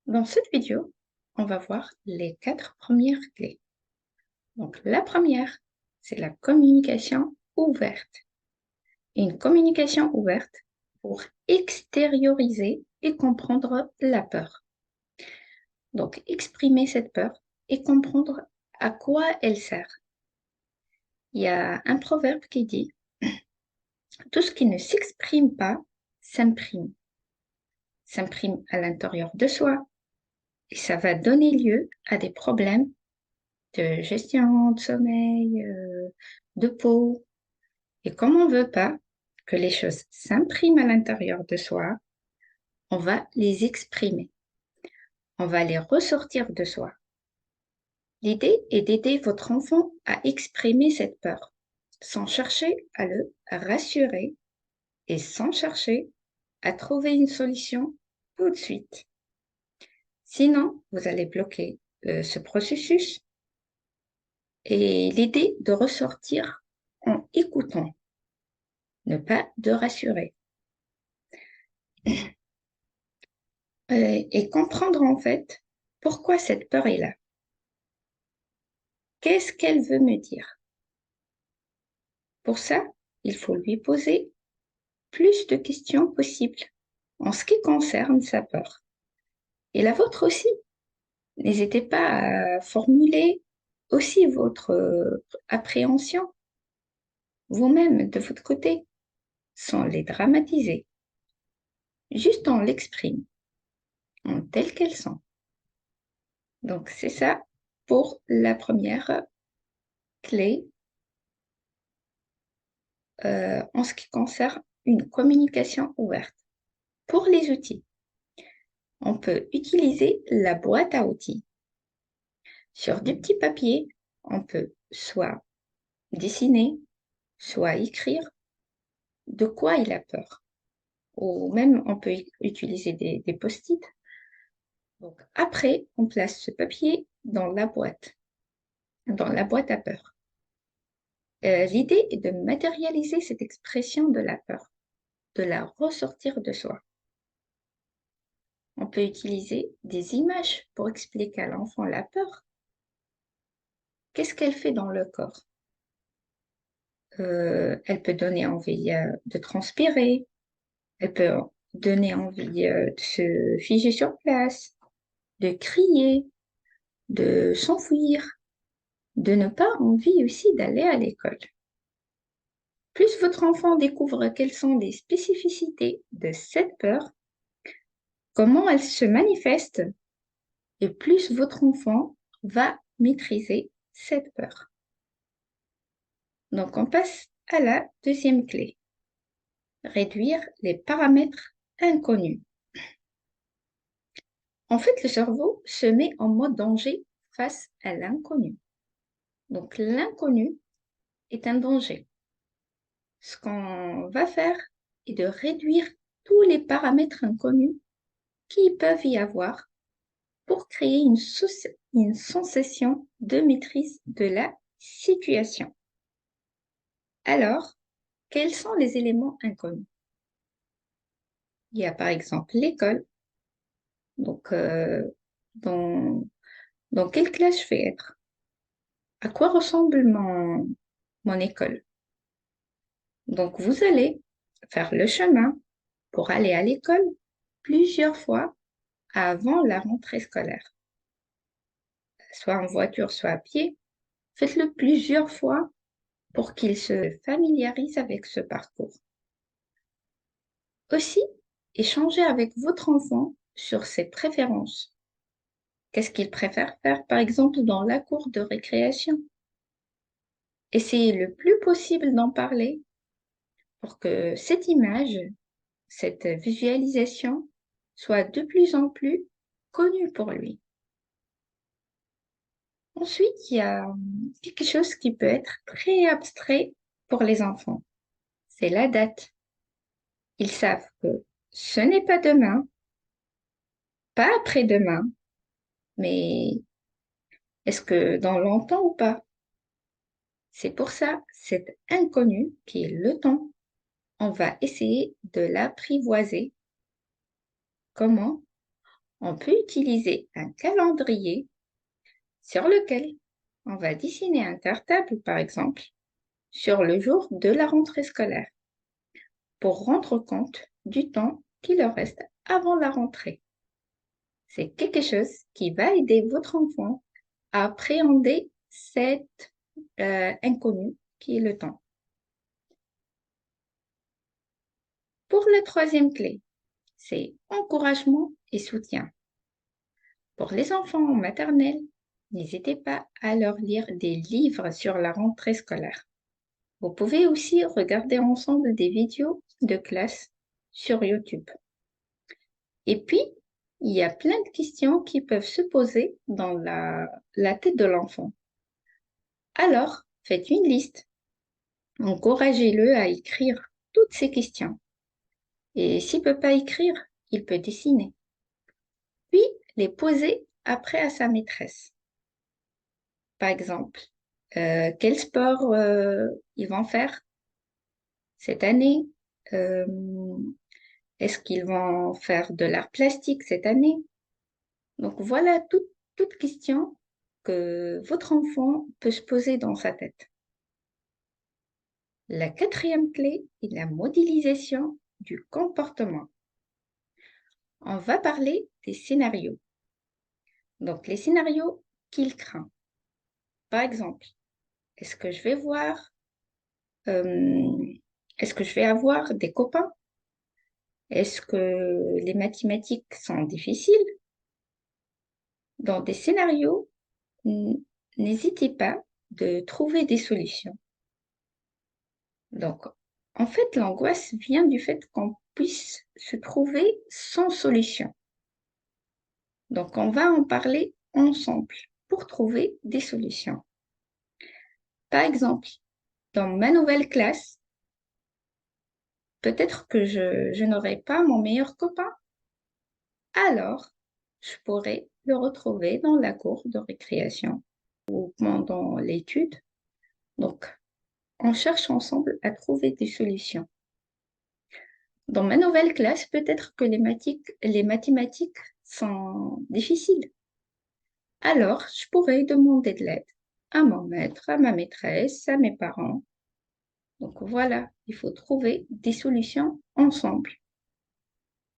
Dans cette vidéo, on va voir les 4 premières clés. Donc, la première, c'est la communication ouverte. Une communication ouverte pour extérioriser et comprendre la peur. Donc, exprimer cette peur et comprendre à quoi elle sert. Il y a un proverbe qui dit, tout ce qui ne s'exprime pas s'imprime. S'imprime à l'intérieur de soi et ça va donner lieu à des problèmes de gestion de sommeil, de peau. Et comme on ne veut pas que les choses s'impriment à l'intérieur de soi, on va les exprimer, on va les ressortir de soi. L'idée est d'aider votre enfant à exprimer cette peur, sans chercher à le rassurer et sans chercher à trouver une solution tout de suite. Sinon, vous allez bloquer ce processus et l'idée de ressortir en écoutant, ne pas de rassurer. Et comprendre en fait pourquoi cette peur est là. Qu'est-ce qu'elle veut me dire? Pour ça, il faut lui poser plus de questions possibles en ce qui concerne sa peur. Et la vôtre aussi. N'hésitez pas à formuler aussi votre appréhension vous-même de votre côté, sans les dramatiser. Juste on l'exprime, en telle qu'elles sont. Donc c'est ça pour la première clé en ce qui concerne une communication ouverte. Pour les outils, on peut utiliser la boîte à outils. Sur du petit papier, on peut soit dessiner, soit écrire de quoi il a peur. Ou même, on peut utiliser des post-it. Donc, après, on place ce papier dans la boîte à peur. L'idée est de matérialiser cette expression de la peur, de la ressortir de soi. On peut utiliser des images pour expliquer à l'enfant la peur. Qu'est-ce qu'elle fait dans le corps? Elle peut donner envie de transpirer, elle peut donner envie de se figer sur place, de crier, de s'enfuir, de ne pas envie aussi d'aller à l'école. Plus votre enfant découvre quelles sont les spécificités de cette peur, comment elle se manifeste, et plus votre enfant va maîtriser cette peur. Donc, on passe à la deuxième clé. Réduire les paramètres inconnus. En fait, le cerveau se met en mode danger face à l'inconnu. Donc, l'inconnu est un danger. Ce qu'on va faire est de réduire tous les paramètres inconnus qui peuvent y avoir pour créer une sensation de maîtrise de la situation. Alors, quels sont les éléments inconnus? Il y a par exemple l'école. Donc, dans, dans quelle classe je vais être? À quoi ressemble mon école? Donc, vous allez faire le chemin pour aller à l'école plusieurs fois avant la rentrée scolaire, soit en voiture, soit à pied. Faites-le plusieurs fois pour qu'il se familiarise avec ce parcours. Aussi, échangez avec votre enfant sur ses préférences. Qu'est-ce qu'il préfère faire, par exemple, dans la cour de récréation? Essayez le plus possible d'en parler pour que cette image, cette visualisation soit de plus en plus connue pour lui. Ensuite, il y a quelque chose qui peut être très abstrait pour les enfants. C'est la date. Ils savent que ce n'est pas demain, pas après-demain, mais est-ce que dans longtemps ou pas? C'est pour ça, cet inconnu qui est le temps, on va essayer de l'apprivoiser. Comment? On peut utiliser un calendrier sur lequel on va dessiner un cartable, par exemple, sur le jour de la rentrée scolaire pour rendre compte du temps qui leur reste avant la rentrée. C'est quelque chose qui va aider votre enfant à appréhender cet inconnu qui est le temps. Pour la troisième clé, c'est encouragement et soutien. Pour les enfants en maternelle, n'hésitez pas à leur lire des livres sur la rentrée scolaire. Vous pouvez aussi regarder ensemble des vidéos de classe sur YouTube. Et puis, il y a plein de questions qui peuvent se poser dans la tête de l'enfant. Alors, faites une liste. Encouragez-le à écrire toutes ces questions. Et s'il ne peut pas écrire, il peut dessiner. Puis, les poser après à sa maîtresse. Par exemple, quel sport ils vont faire cette année? Euh, Est-ce qu'ils vont faire de l'art plastique cette année? Donc voilà toute question que votre enfant peut se poser dans sa tête. La quatrième clé est la modélisation du comportement. On va parler des scénarios. Donc les scénarios qu'il craint. Par exemple, est-ce que je vais voir, est-ce que je vais avoir des copains? Est-ce que les mathématiques sont difficiles? Dans des scénarios, n'hésitez pas de trouver des solutions. Donc, en fait, l'angoisse vient du fait qu'on puisse se trouver sans solution. Donc, on va en parler ensemble pour trouver des solutions. Par exemple, dans ma nouvelle classe, peut-être que je n'aurai pas mon meilleur copain. Alors, je pourrais le retrouver dans la cour de récréation ou pendant l'étude. Donc, on cherche ensemble à trouver des solutions. Dans ma nouvelle classe, peut-être que les mathématiques sont difficiles. Alors, je pourrais demander de l'aide à mon maître, à ma maîtresse, à mes parents. Donc voilà, il faut trouver des solutions ensemble.